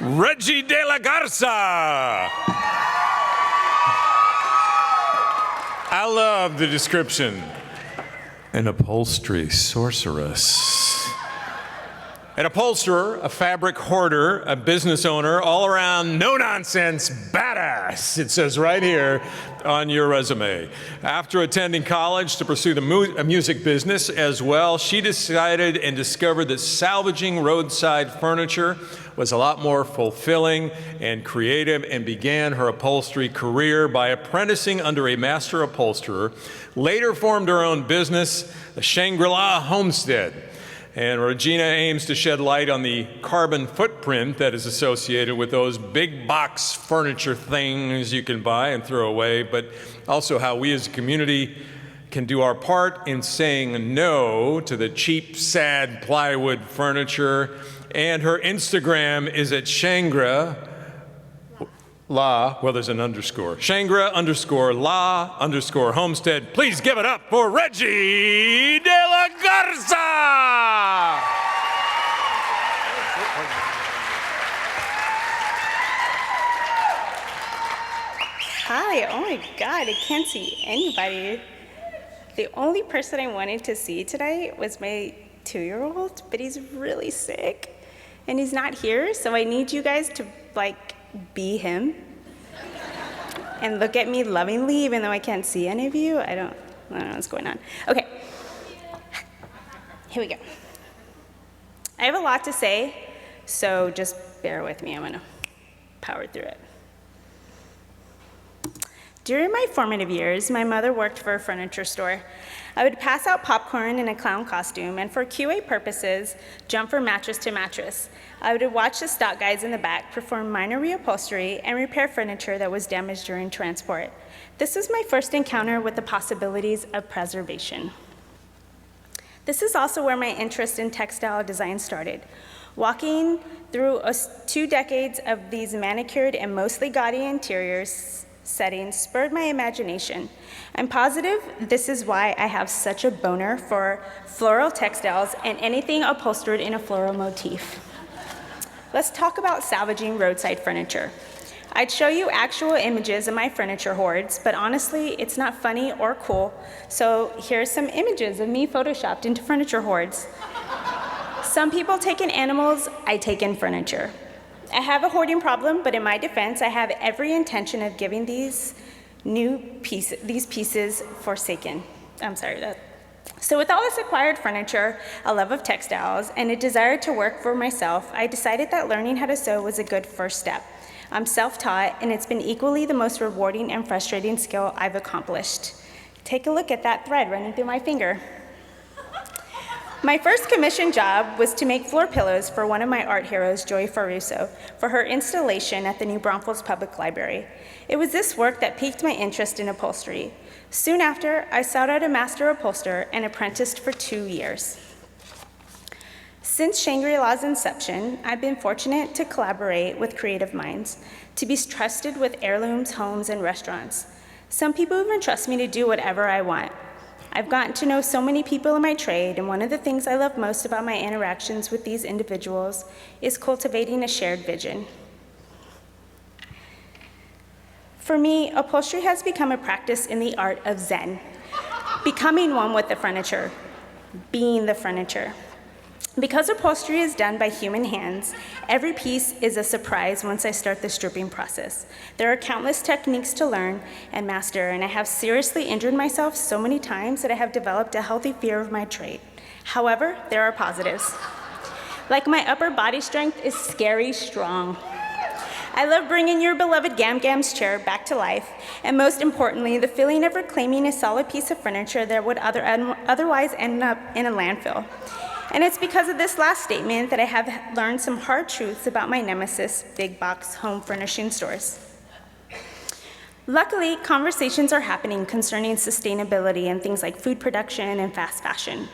Reggie de la Garza. I love the description. An upholstery sorceress. An upholsterer, a fabric hoarder, a business owner, all around no-nonsense badass, it says right here on your resume. After attending college to pursue the music business as well, she decided and discovered that salvaging roadside furniture was a lot more fulfilling and creative, and began her upholstery career by apprenticing under a master upholsterer, later formed her own business, the Shangri-la Homestead. And Regina aims to shed light on the carbon footprint that is associated with those big box furniture things you can buy and throw away, but also how we as a community can do our part in saying no to the cheap, sad plywood furniture. And her Instagram is at Shangri-la, well, there's an underscore, Shangri-la_la_homestead. Please give it up for Reggie de la Garza! Hi, oh my God, I can't see anybody. The only person I wanted to see today was my 2-year-old, but he's really sick and he's not here, so I need you guys to be him and look at me lovingly even though I can't see any of you. I don't know what's going on. Okay, here we go. I have a lot to say, so just bear with me. I'm gonna power through it. During my formative years, my mother worked for a furniture store. I would pass out popcorn in a clown costume, and for QA purposes, jump from mattress to mattress. I would watch the stock guys in the back perform minor reupholstery and repair furniture that was damaged during transport. This was my first encounter with the possibilities of preservation. This is also where my interest in textile design started. Walking through 2 decades of these manicured and mostly gaudy interiors settings spurred my imagination. I'm positive this is why I have such a boner for floral textiles and anything upholstered in a floral motif. Let's talk about salvaging roadside furniture. I'd show you actual images of my furniture hoards, but honestly, it's not funny or cool, so here's some images of me photoshopped into furniture hoards. Some people take in animals, I take in furniture. I have a hoarding problem, but in my defense, I have every intention of giving these pieces forsaken. So with all this acquired furniture, a love of textiles, and a desire to work for myself, I decided that learning how to sew was a good first step. I'm self-taught, and it's been equally the most rewarding and frustrating skill I've accomplished. Take a look at that thread running through my finger. My first commission job was to make floor pillows for one of my art heroes, Joy Faruso, for her installation at the New Braunfels Public Library. It was this work that piqued my interest in upholstery. Soon after, I sought out a master upholsterer and apprenticed for 2 years. Since Shangri-La's inception, I've been fortunate to collaborate with creative minds, to be trusted with heirlooms, homes, and restaurants. Some people even trust me to do whatever I want. I've gotten to know so many people in my trade, and one of the things I love most about my interactions with these individuals is cultivating a shared vision. For me, upholstery has become a practice in the art of Zen, becoming one with the furniture, being the furniture. Because upholstery is done by human hands, every piece is a surprise once I start the stripping process. There are countless techniques to learn and master, and I have seriously injured myself so many times that I have developed a healthy fear of my trade. However, there are positives. Like my upper body strength is scary strong. I love bringing your beloved Gam Gam's chair back to life, and most importantly, the feeling of reclaiming a solid piece of furniture that would otherwise end up in a landfill. And it's because of this last statement that I have learned some hard truths about my nemesis, big box home furnishing stores. Luckily, conversations are happening concerning sustainability and things like food production and fast fashion.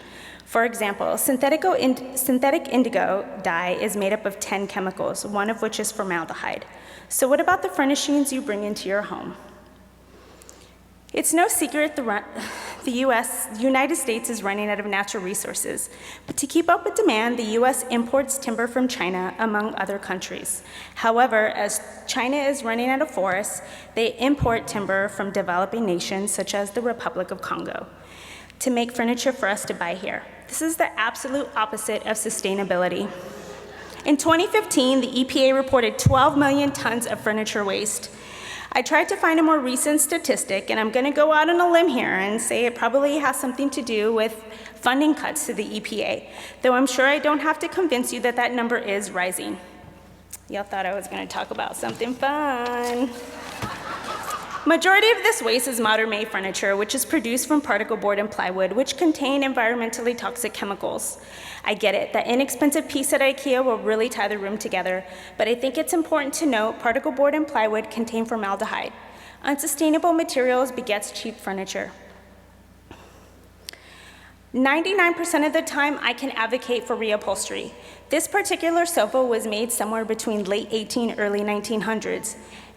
For example, synthetic indigo dye is made up of 10 chemicals, one of which is formaldehyde. So what about the furnishings you bring into your home? It's no secret The United States is running out of natural resources, but to keep up with demand, the U.S. imports timber from China, among other countries. However, as China is running out of forests, they import timber from developing nations such as the Republic of Congo to make furniture for us to buy here. This is the absolute opposite of sustainability. In 2015, the EPA reported 12 million tons of furniture waste. I tried to find a more recent statistic, and I'm going to go out on a limb here and say it probably has something to do with funding cuts to the EPA, though I'm sure I don't have to convince you that that number is rising. Y'all thought I was going to talk about something fun. Majority of this waste is modern-made furniture, which is produced from particle board and plywood, which contain environmentally toxic chemicals. I get it, that inexpensive piece at IKEA will really tie the room together, but I think it's important to note particle board and plywood contain formaldehyde. Unsustainable materials begets cheap furniture. 99% of the time, I can advocate for reupholstery. This particular sofa was made somewhere between late 1800s, early 1900s.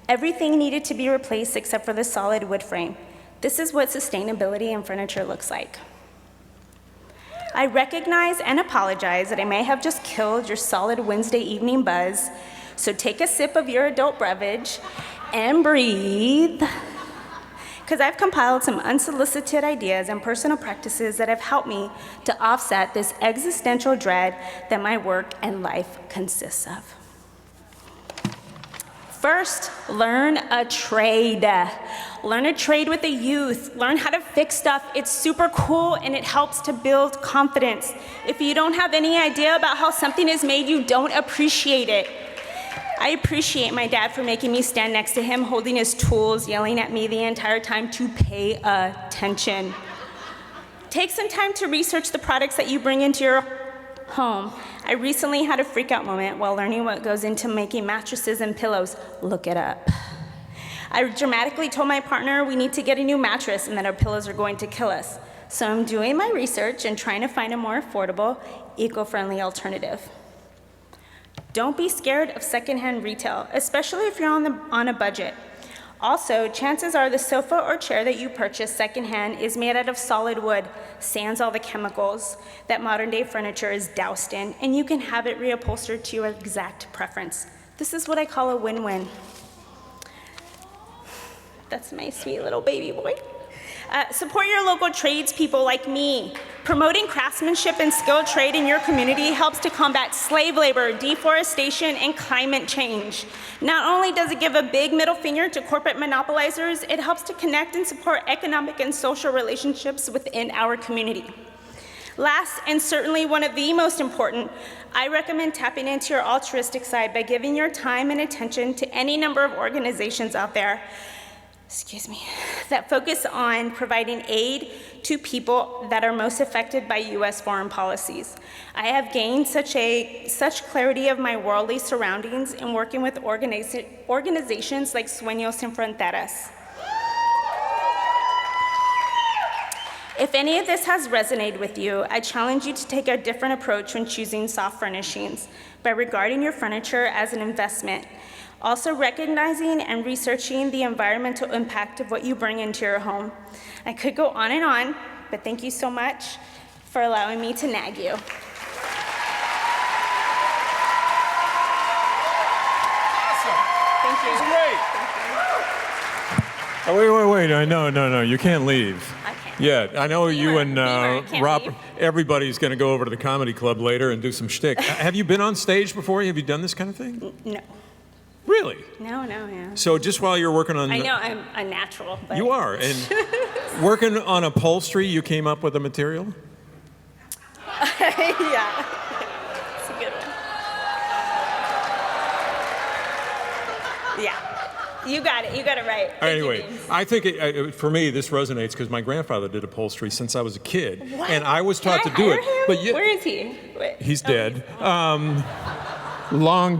Everything needed to be replaced except for the solid wood frame. This is what sustainability in furniture looks like. I recognize and apologize that I may have just killed your solid Wednesday evening buzz, so take a sip of your adult beverage and breathe, because I've compiled some unsolicited ideas and personal practices that have helped me to offset this existential dread that my work and life consists of. First, learn a trade. Learn a trade with the youth. Learn how to fix stuff. It's super cool and it helps to build confidence. If you don't have any idea about how something is made, you don't appreciate it. I appreciate my dad for making me stand next to him, holding his tools, yelling at me the entire time to pay attention. Take some time to research the products that you bring into your home. I recently had a freak out moment while learning what goes into making mattresses and pillows. Look it up. I dramatically told my partner we need to get a new mattress and that our pillows are going to kill us. So I'm doing my research and trying to find a more affordable, eco-friendly alternative. Don't be scared of secondhand retail, especially if you're on a budget. Also, chances are the sofa or chair that you purchase secondhand is made out of solid wood, sans all the chemicals that modern-day furniture is doused in, and you can have it reupholstered to your exact preference. This is what I call a win-win. That's my sweet little baby boy. Support your local tradespeople like me. Promoting craftsmanship and skilled trade in your community helps to combat slave labor, deforestation, and climate change. Not only does it give a big middle finger to corporate monopolizers, it helps to connect and support economic and social relationships within our community. Last, and certainly one of the most important, I recommend tapping into your altruistic side by giving your time and attention to any number of organizations out there that focus on providing aid to people that are most affected by U.S. foreign policies. I have gained such clarity of my worldly surroundings in working with organizations like Sueños Sin Fronteras. If any of this has resonated with you, I challenge you to take a different approach when choosing soft furnishings by regarding your furniture as an investment. Also recognizing and researching the environmental impact of what you bring into your home. I could go on and on, but thank you so much for allowing me to nag you. Awesome. Thank you. That was great. Oh, wait. No, you can't leave. I can't. Yeah, I know you and Can't Rob, leave. everybody's going to go over to the comedy club later and do some shtick. Have you been on stage before? Have you done this kind of thing? No. Really? No, yeah. So just while you're working on... I know I'm a natural, but... You are, and working on upholstery, you came up with the material? Yeah. It's a good one. Yeah. You got it right. Thank you, Anyway, James. I think for me, this resonates because my grandfather did upholstery since I was a kid. What? And I was Can taught I to do hire it. him? But Where is he? Wait. he's dead. Long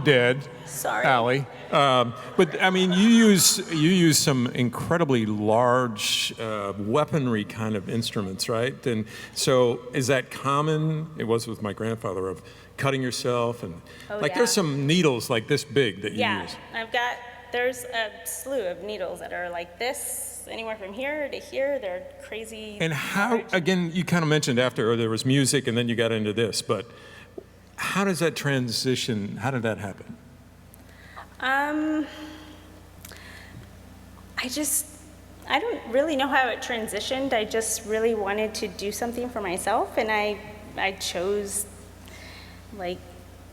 dead. Sorry. Allie. But I mean, you use some incredibly large weaponry kind of instruments, right? And so is that common? It was with my grandfather of cutting yourself and Yeah. there's some needles like this big that you Yeah, use. there's a slew of needles that are like this it's anywhere from here to here. They're crazy. And how, large. again, you kind of mentioned after there was music and then you got into this, but how does that transition, how did that happen? I don't really know how it transitioned. I just really wanted to do something for myself, and I chose, like,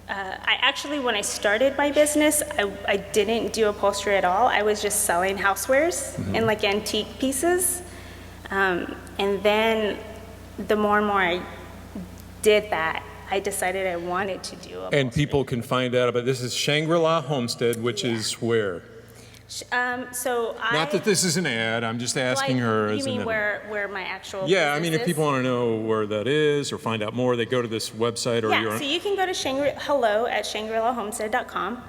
I actually, when I started my business, I didn't do upholstery at all. I was just selling housewares and like antique pieces. And then the more and more I did that, I decided I wanted to do upholstery. And people can find out about, this is Shangri-la Homestead, which is where? Not that this is an ad, I'm just asking her. You mean where my actual Yeah, I mean, business if people is? want to know where that is or find out more, they go to this website or Yeah, so you can go to hello@shangrilahomestead.com.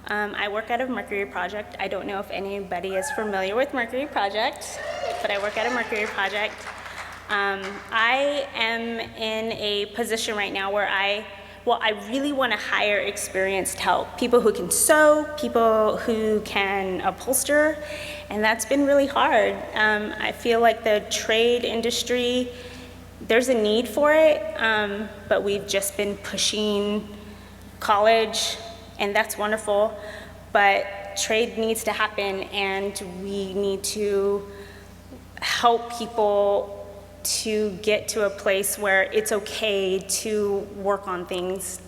I work out of Mercury Project. I don't know if anybody is familiar with Mercury Project, but I work at a Mercury Project. I am in a position right now where I really want to hire experienced help, people who can sew, people who can upholster, and that's been really hard. I feel like the trade industry, there's a need for it, but we've just been pushing college, and that's wonderful, but trade needs to happen, and we need to help people to get to a place where it's okay to work on things,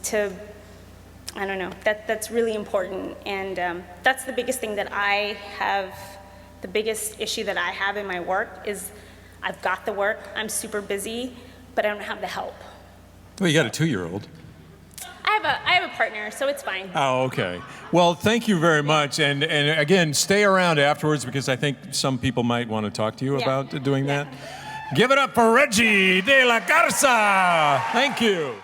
I don't know, that's really important. And that's the biggest thing that I have, the biggest issue that I have in my work is I've got the work, I'm super busy, but I don't have the help. Well, you got a 2-year-old. I have a partner, so it's fine. Oh, okay. Well, thank you very much. And again, stay around afterwards because I think some people might want to talk to you about doing that. Give it up for Reggie de la Garza. Thank you.